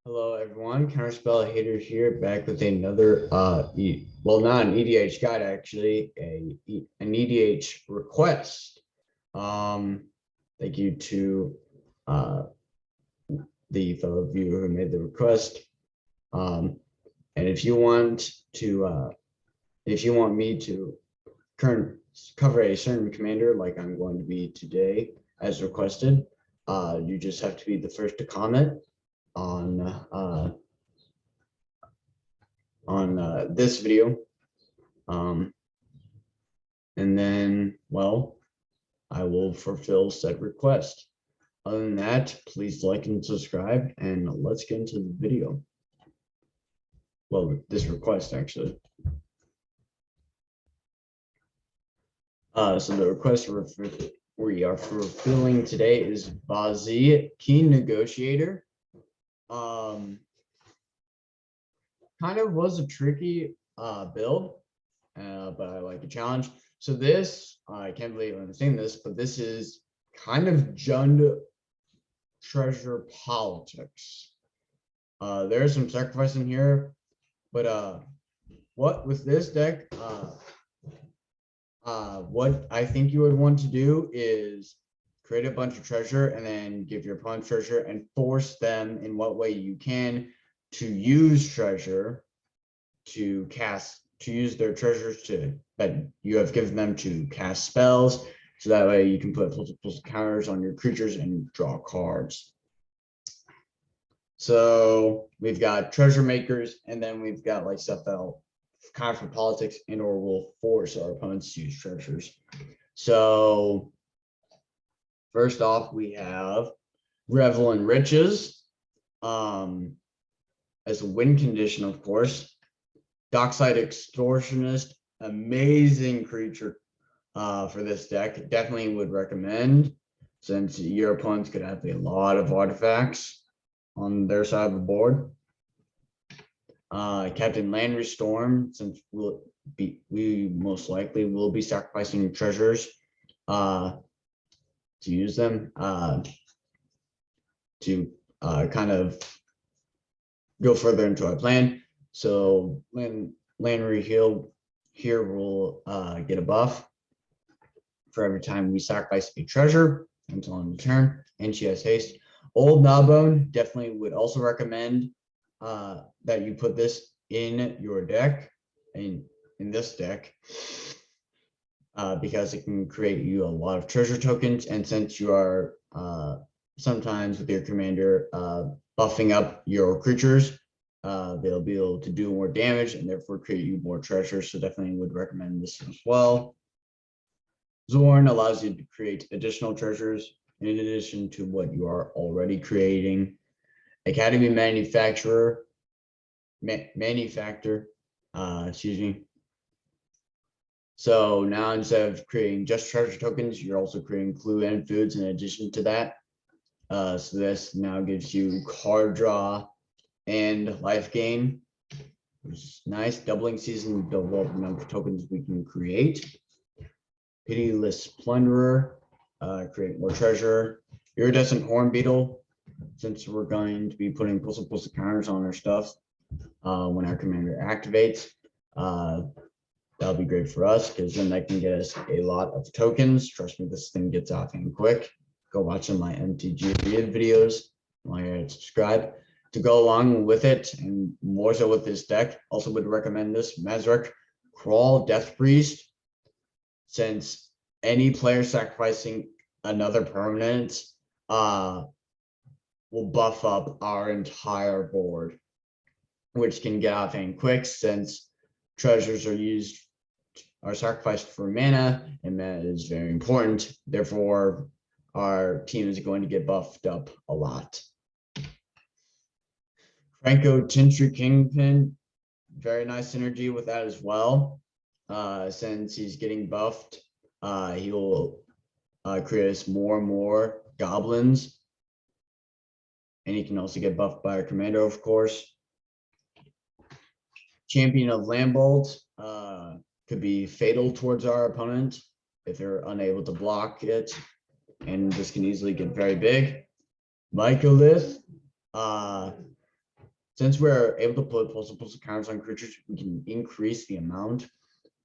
Hello everyone, Counterspell Hater here, back with another not an EDH guide, actually, an EDH request. Thank you to the fellow viewer who made the request. And if you want me to cover a certain commander like I'm going to be today as requested, you just have to be the first to comment on this video, and then, well, I will fulfill said request. Other than that, please like and subscribe, and let's get into the video. Well, this request actually. So the request we are fulfilling today is Vazi Keen Negotiator. Kind of was a tricky build, but I like a challenge. So this, I can't believe I'm saying this, but this is kind of Jund treasure politics. There's some sacrifice in here, but what with this deck, what I think you would want to do is create a bunch of treasure and then give your opponent treasure and force them in what way you can to use treasure to use their treasures that you have given them to cast spells. So that way you can put plus counters on your creatures and draw cards. So we've got treasure makers, and then we've got like stuff that'll kind of for politics and or will force our opponents to use treasures. So first off, we have Revel in Riches as a win condition, of course. Dockside Extortionist, amazing creature for this deck. Definitely would recommend, since your opponents could have a lot of artifacts on their side of the board. Captain Landry Storm, since we most likely will be sacrificing treasures to use them to kind of go further into our plan. So when Landry here will get a buff for every time we sacrifice a treasure until end of turn, and she has haste. Old Gnawbone, definitely would also recommend that you put this in your deck, in this deck, because it can create you a lot of treasure tokens, and since you are sometimes with your commander buffing up your creatures, they'll be able to do more damage and therefore create you more treasure. So definitely would recommend this as well. Zorn allows you to create additional treasures in addition to what you are already creating. Academy Manufactor, excuse me. So now instead of creating just treasure tokens, you're also creating clue and foods in addition to that. So this now gives you card draw and life gain, which is nice. Doubling season, double the number of tokens we can create. Pitiless Plunderer, create more treasure. Iridescent Horn Beetle, since we're going to be putting plus counters on our stuff when our commander activates, that'll be great for us because then that can get us a lot of tokens. Trust me, this thing gets off in quick. Go watch some of my MTG videos. Like and subscribe. To go along with it, and more so with this deck, also would recommend this Mazrek Crawl Death Priest, since any player sacrificing another permanent will buff up our entire board, which can get off in quick since treasures are sacrificed for mana, and mana is very important. Therefore, our team is going to get buffed up a lot. Franco Tintry Kingpin, very nice synergy with that as well. Since he's getting buffed, he will create us more and more goblins. And he can also get buffed by our commander, of course. Champion of Lambolt could be fatal towards our opponent if they're unable to block it. And this can easily get very big. Mycolith since we're able to put plus counters on creatures, we can increase the amount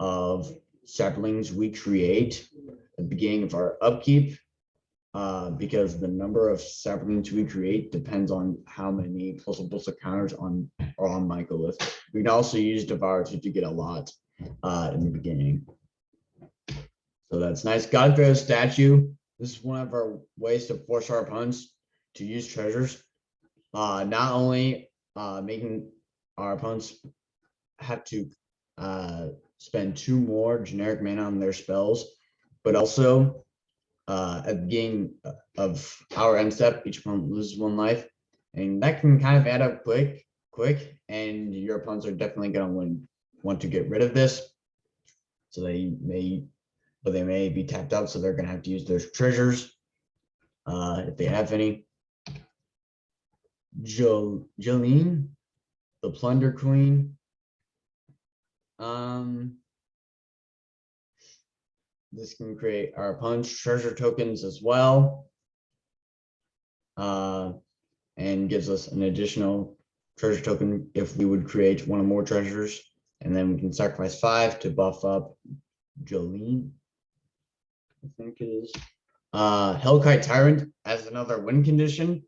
of saplings we create at the beginning of our upkeep, because the number of saplings we create depends on how many plus counters are on Mycolith. We can also use Devour to get a lot in the beginning. So that's nice. Godfather Statue. This is one of our ways to force our opponents to use treasures. Not only making our opponents have to spend 2 more generic mana on their spells, but also at the beginning of our end step, each opponent loses 1 life, and that can kind of add up quick, and your opponents are definitely going to want to get rid of this. So they may be tapped out, so they're going to have to use those treasures if they have any. Jolene, the Plunder Queen. This can create our opponent's treasure tokens as well, and gives us an additional treasure token if we would create 1 or more treasures, and then we can sacrifice 5 to buff up Jolene, I think it is. Hellkite Tyrant as another win condition.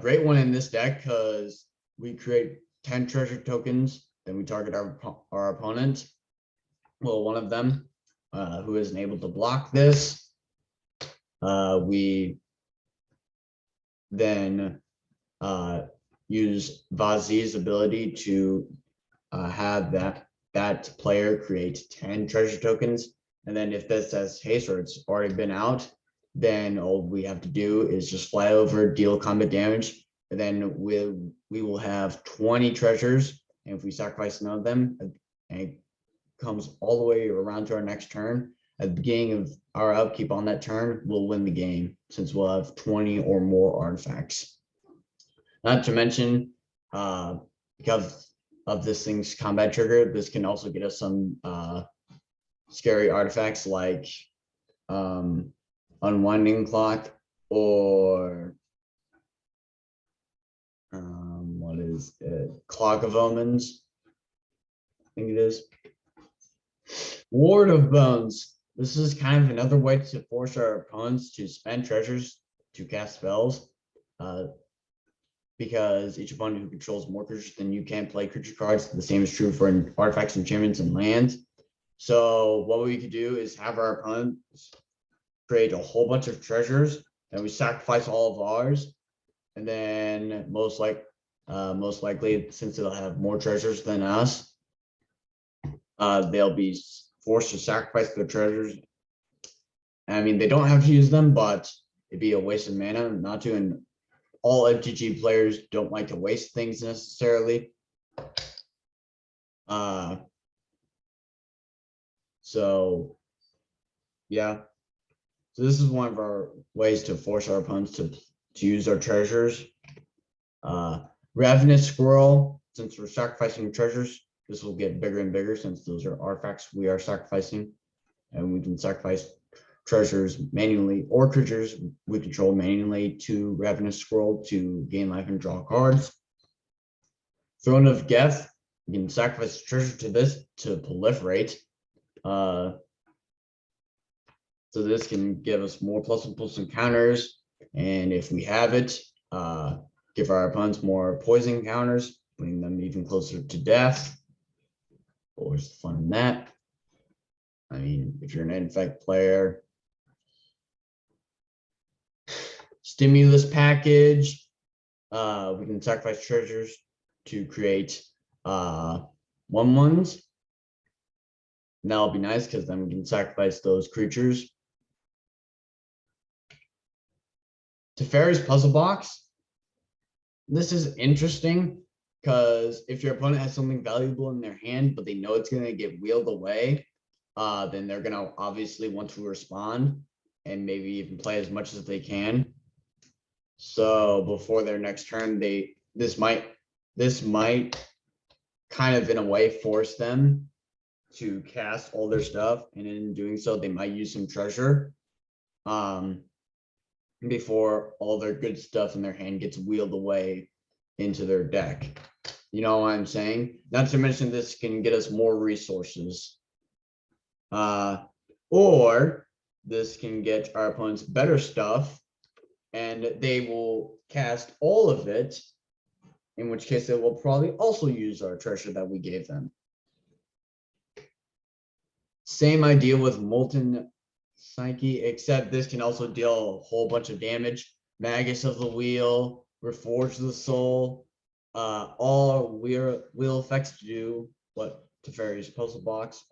Great one in this deck because we create 10 treasure tokens, then we target our opponent. Well, one of them who isn't able to block this. We then use Vazi's ability to have that player create 10 treasure tokens. And then if this says haste or it's already been out, then all we have to do is just fly over, deal combat damage, and then we will have 20 treasures. And if we sacrifice none of them, and it comes all the way around to our next turn, at the beginning of our upkeep on that turn, we'll win the game since we'll have 20 or more artifacts. Not to mention, because of this thing's combat trigger, this can also get us some scary artifacts like Unwinding Clock, or what is it? Clock of Omens, I think it is. Ward of Bones. This is kind of another way to force our opponents to spend treasures to cast spells, because each opponent who controls more creatures than you can play creature cards. The same is true for artifacts, enchantments, and lands. So what we could do is have our opponents create a whole bunch of treasures, and we sacrifice all of ours, and then most likely, since they'll have more treasures than us, they'll be forced to sacrifice their treasures. I mean, they don't have to use them, but it'd be a waste of mana not to, and all MTG players don't like to waste things necessarily. So yeah. So this is one of our ways to force our opponents to use our treasures. Ravenous Squirrel, since we're sacrificing treasures, this will get bigger and bigger since those are artifacts we are sacrificing. And we can sacrifice treasures manually or creatures we control manually to Ravenous Squirrel to gain life and draw cards. Throne of Geth, we can sacrifice treasure to this to proliferate. So this can give us more plus encounters, and if we have it, give our opponents more poison counters, bring them even closer to death. What's the fun in that? I mean, if you're an infect player, Stimulus Package, we can sacrifice treasures to create 1/1s. And that'll be nice because then we can sacrifice those creatures. Teferi's Puzzle Box. This is interesting because if your opponent has something valuable in their hand, but they know it's going to get wheeled away, then they're going to obviously want to respond and maybe even play as much as they can. So before their next turn, this might kind of in a way force them to cast all their stuff, and in doing so, they might use some treasure before all their good stuff in their hand gets wheeled away into their deck. You know what I'm saying? Not to mention this can get us more resources. Or this can get our opponents better stuff, and they will cast all of it, in which case they will probably also use our treasure that we gave them. Same idea with Molten Psyche, except this can also deal a whole bunch of damage. Magus of the Wheel, Reforge the Soul, all wheel effects to do what Teferi's Puzzle Box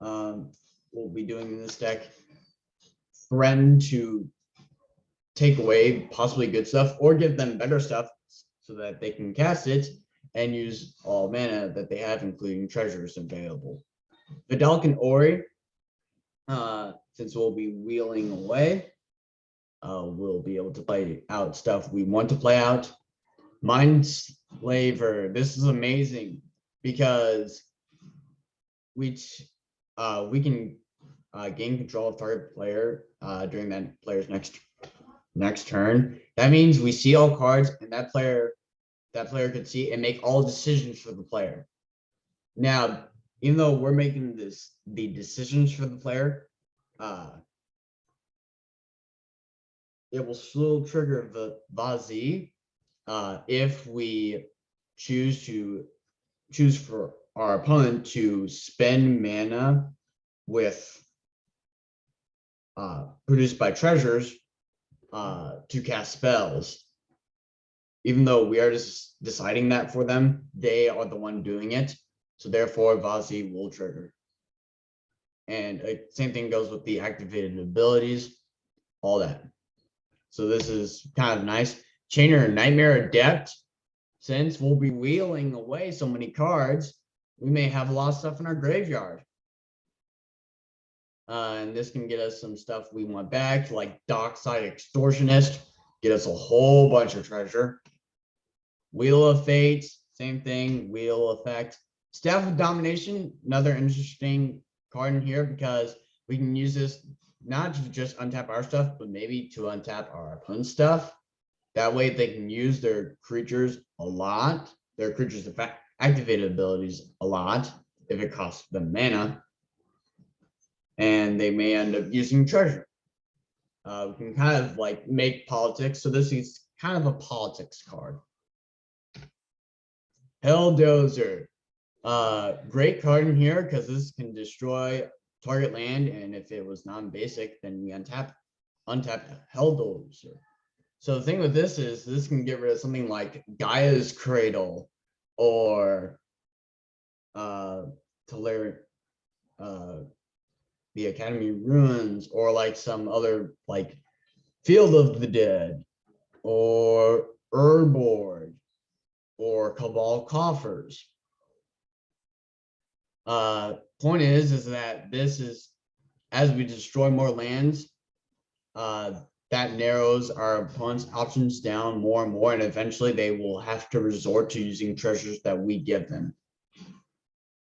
will be doing in this deck. Threaten to take away possibly good stuff or give them better stuff so that they can cast it and use all mana that they have, including treasures available. Vidalcan Ori, since we'll be wheeling away, we'll be able to play out stuff we want to play out. Mindslaver, this is amazing because we can gain control of target player during that player's next turn. That means we see all cards, and that player could see and make all decisions for the player. Now, even though we're making the decisions for the player, it will still trigger the Vazi if we choose for our opponent to spend mana with produced by treasures to cast spells. Even though we are just deciding that for them, they are the one doing it. So therefore, Vazi will trigger. And same thing goes with the activated abilities, all that. So this is kind of nice. Chainer Nightmare Adept, since we'll be wheeling away so many cards, we may have a lot of stuff in our graveyard. And this can get us some stuff we want back, like Dockside Extortionist, get us a whole bunch of treasure. Wheel of Fate, same thing, wheel effect. Staff of Domination, another interesting card in here because we can use this not to just untap our stuff, but maybe to untap our opponent's stuff. That way they can use their creatures a lot, their creatures' activated abilities a lot, if it costs them mana. And they may end up using treasure. We can kind of like make politics. So this is kind of a politics card. Dozer. Great card in here because this can destroy target land, and if it was non-basic, then we untap Dozer. So the thing with this is this can get rid of something like Gaia's Cradle or the Academy Ruins, or like some other like Field of the Dead or Urborg or Cabal Coffers. Point is that this is, as we destroy more lands, that narrows our opponent's options down more and more, and eventually they will have to resort to using treasures that we give them,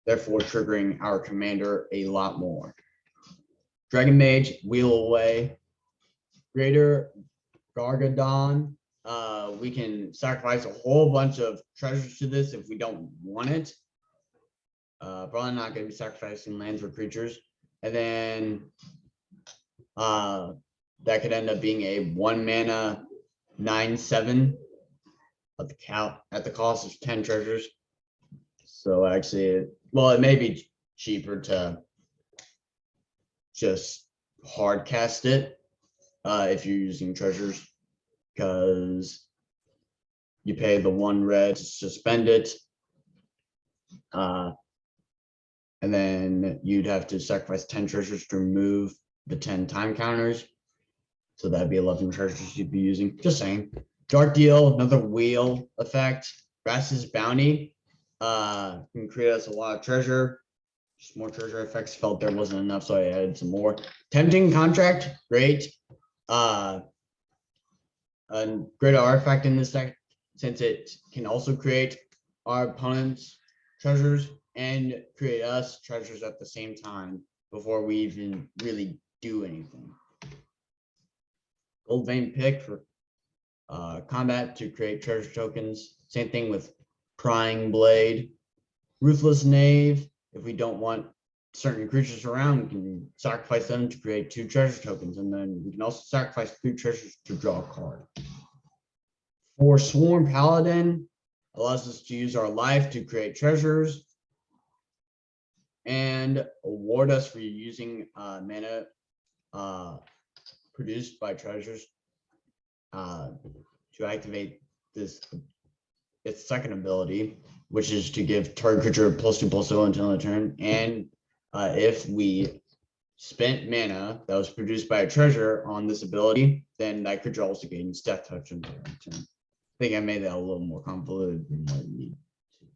therefore triggering our commander a lot more. Dragon Mage, wheel away. Greater Gargadon, we can sacrifice a whole bunch of treasures to this if we don't want it. Probably not going to be sacrificing lands or creatures. And then that could end up being a 1 mana 9/7 at the cost of 10 treasures. So actually, well, it may be cheaper to just hard cast it if you're using treasures, because you pay the 1 red to suspend it. And then you'd have to sacrifice 10 treasures to remove the 10 time counters. So that'd be 11 treasures you'd be using. Just saying. Dark Deal, another wheel effect. Brass's Bounty can create us a lot of treasure. Just more treasure effects. Felt there wasn't enough, so I added some more. Tempting Contract, great. A great artifact in this deck, since it can also create our opponent's treasures and create us treasures at the same time before we even really do anything. Gold Vein Pick for combat to create treasure tokens. Same thing with prying blade, ruthless knave. If we don't want certain creatures around, we can sacrifice them to create 2 treasure tokens, and then we can also sacrifice 3 treasures to draw a card. For Sworn Paladin, allows us to use our life to create treasures and award us for using mana produced by treasures to activate its second ability, which is to give target creature +2/+0 until end of turn. And if we spent mana that was produced by a treasure on this ability, then that creature also gains death touch until end of turn. I think I made that a little more convoluted than what it needed to be.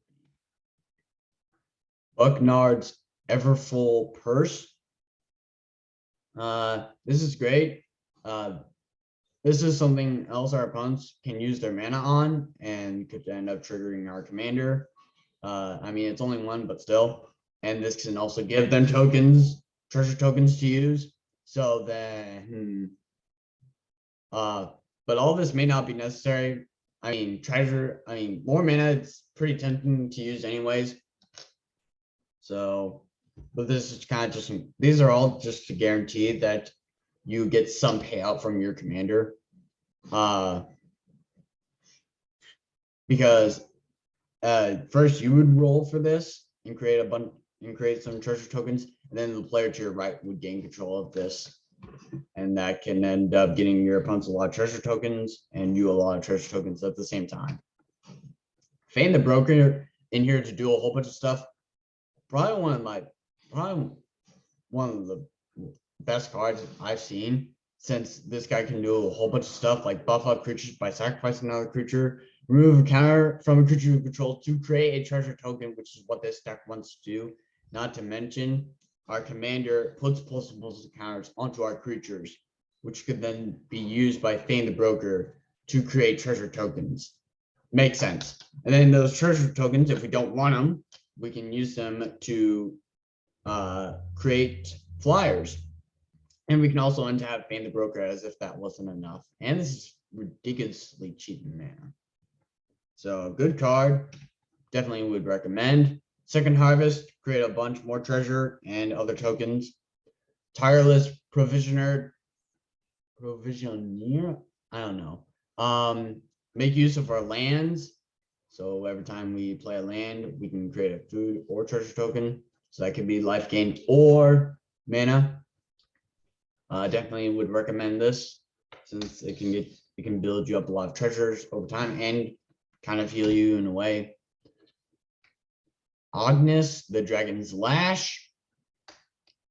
Bucknard's Everfull Purse. This is great. This is something else our opponents can use their mana on and could end up triggering our commander. I mean, it's only 1, but still. And this can also give them tokens, treasure tokens to use. So then, but all this may not be necessary. I mean, more mana, it's pretty tempting to use anyways. So, but this is kind of just, these are all just to guarantee that you get some payout from your commander. Because first you would roll for this and create a bunch and create some treasure tokens, and then the player to your right would gain control of this. And that can end up getting your opponents a lot of treasure tokens and you a lot of treasure tokens at the same time. Feign the Broker in here to do a whole bunch of stuff. Probably one of the best cards I've seen, since this guy can do a whole bunch of stuff like buff up creatures by sacrificing another creature, remove a counter from a creature you control to create a treasure token, which is what this deck wants to do. Not to mention, our commander puts +1/+1 counters onto our creatures, which could then be used by Feign the Broker to create treasure tokens. Makes sense. And then those treasure tokens, if we don't want them, we can use them to create flyers. And we can also untap Feign the Broker as if that wasn't enough. And this is ridiculously cheap in mana. So good card. Definitely would recommend. Second Harvest, create a bunch more treasure and other tokens. Tireless Provisioner, I don't know. Make use of our lands. So every time we play a land, we can create a food or treasure token. So that could be life gain or mana. Definitely would recommend this, since it can build you up a lot of treasures over time and kind of heal you in a way. Agnes, the Dragon's Lash.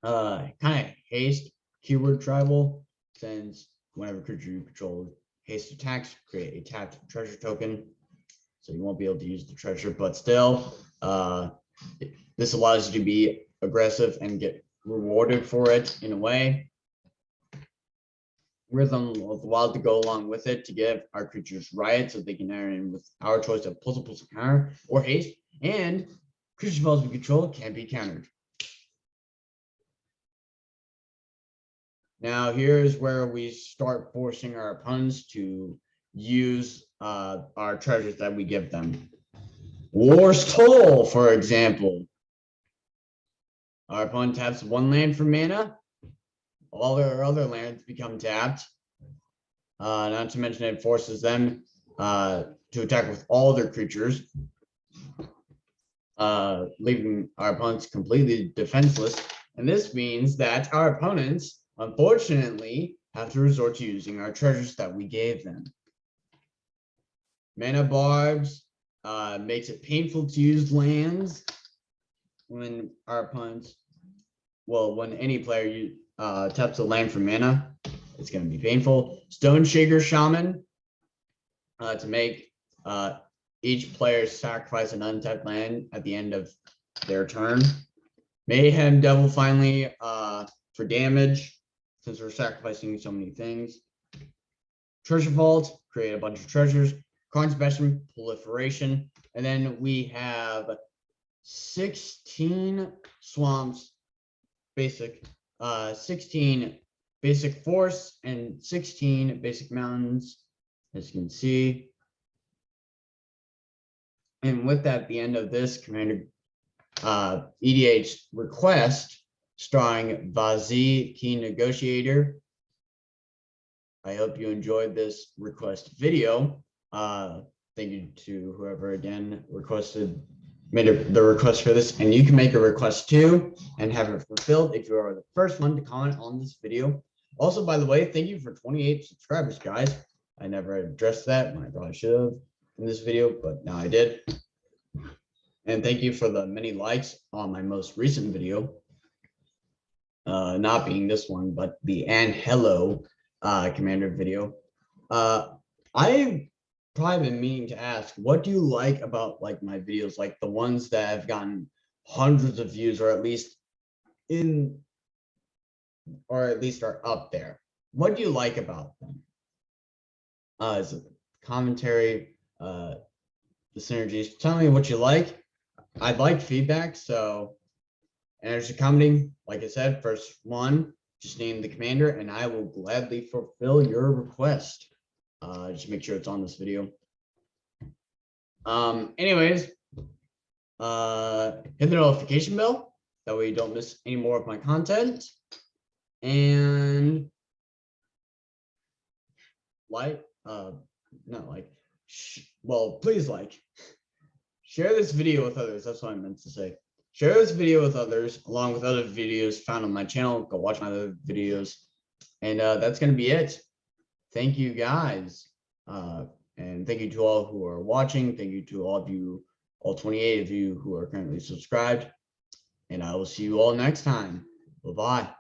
Kind of haste keyword tribal, since whenever creature you control haste attacks, create a tapped treasure token. So you won't be able to use the treasure, but still, this allows you to be aggressive and get rewarded for it in a way. Rhythm of the Wild to go along with it to give our creatures riot, so they can enter in with our choice of +1/+1 counter or haste, and creature spells we control can be countered. Now here's where we start forcing our opponents to use our treasures that we give them. War's Toll, for example. Our opponent taps 1 land for mana. All their other lands become tapped. Not to mention it forces them to attack with all their creatures, leaving our opponents completely defenseless. And this means that our opponents, unfortunately, have to resort to using our treasures that we gave them. Mana Barbs makes it painful to use lands when our opponents, when any player taps a land for mana, it's going to be painful. Stone Shaker Shaman to make each player sacrifice an untapped land at the end of their turn. Mayhem Devil finally for damage, since we're sacrificing so many things. Treasure Vault, create a bunch of treasures. Karn's Bastion, proliferation. And then we have 16 swamps, basic, 16 basic forests, and 16 basic mountains as you can see. And with that, the end of this Commander EDH request starring Vazi Key Negotiator. I hope you enjoyed this request video. Thank you to whoever again made the request for this, and you can make a request too and have it fulfilled if you are the first one to comment on this video. Also, by the way, thank you for 28 subscribers, guys. I never addressed that, and I probably should have in this video, but now I did. And thank you for the many likes on my most recent video. Not being this one, but the and hello Commander video. I've probably been meaning to ask, what do you like about like my videos, like the ones that have gotten hundreds of views, or at least are up there? What do you like about them? Is it commentary, the synergies? Tell me what you like. I'd like feedback. So, and as you're commenting, like I said, first one, just name the commander, and I will gladly fulfill your request. Just make sure it's on this video. Anyways, hit the notification bell, that way you don't miss any more of my content. And please share this video with others. That's what I meant to say. Share this video with others, along with other videos found on my channel. Go watch my other videos. And that's going to be it. Thank you, guys. And thank you to all who are watching. Thank you to all of you, all 28 of you who are currently subscribed. And I will see you all next time. Bye-bye.